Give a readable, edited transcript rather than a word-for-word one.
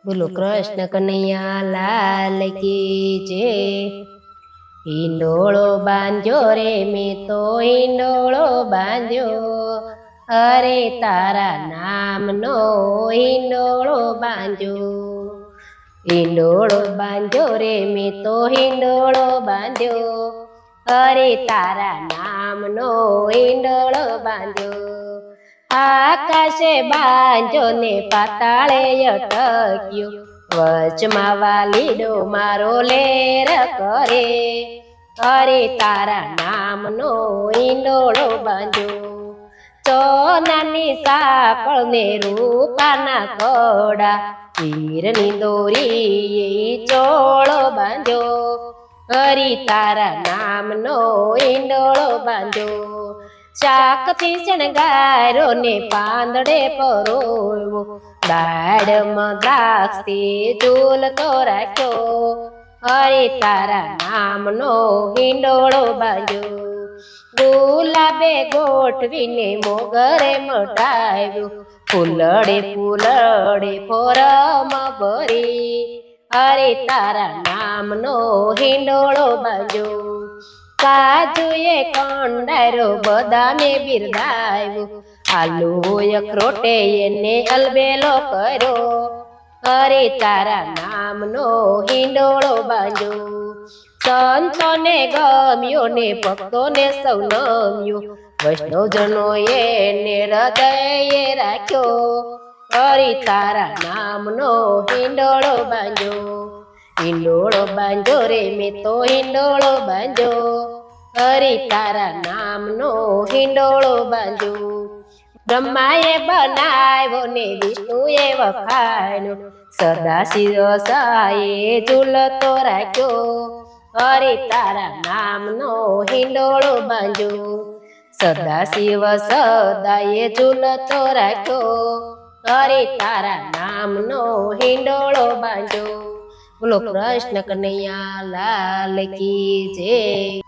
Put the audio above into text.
બોલો કૃષ્ણ કનૈયા લાલ કી જય। હિંડોળો બાંધ્યો રે મેં તો હિંડોળો બાંધ્યો, અરે તારા નામનો હિંડોળો બાંધ્યો। હિંડોળો બાંધ્યો રે મેં તો હિંડોળો બાંધ્યો, અરે તારા નામનો હિંડોળો બાંધ્યો। આકાશે બાંધ્યો ને પાતાળે અટક્યો, વચમાં વાલીડો મારો લેર કરે, અરે તારા નામનો હિંડોળો બાંધ્યો। સોનાની સાંકળ ને રૂપાના કડા, વીરની દોરી ચોળો બાંધ્યો, હરી તારા નામનો હિંડોળો બાંધ્યો। શાકથી શણગાર્યો ને પાંદડે પરોવ્યો, દાડમાં દ્રાક્ષથી ઝૂલતો રાખ્યો, હરે તારા નામનો હિંડોળો બાંધ્યો। ગુલાબે ગોઠવીને મોગરે મટાવ્યો, ફૂલડે ફૂલડે ફોરમ ભરી, હરે તારા નામનો હિંડોળો બાંધ્યો। કાજુએ કંડાર્યો, બદામે બિરદાવ્યો, આલુ અખરોટે એને અલબેલો કર્યો, અરે તારા નામનો હિંડોળો બાંધ્યો। સંતોને ગમ્યો ને ભક્તોને સૌ નમ્યો, વૈષ્ણવજનો એને હૃદયે રાખ્યો, અરે તારા નામનો હિંડોળો બાંધ્યો। હિંડોળો બાંધ્યો રે મેં તો હિંડોળો બાંધ્યો, હરે તારા નામનો હિંડોળો બાંધ્યો। બ્રહ્માએ બનાવ્યો ને વિષ્ણુએ વખાણ્યો, સદાશિવ સાએ ઝૂલતો રાખ્યો, હરે તારા નામનો હિંડોળો બાંધ્યો। સદાશિવ સદાએ ઝૂલતો રાખ્યો, હરે તારા નામનો હિંડોળો બાંધ્યો। બોલો કૃષ્ણ કનૈયા લાલ કી જય।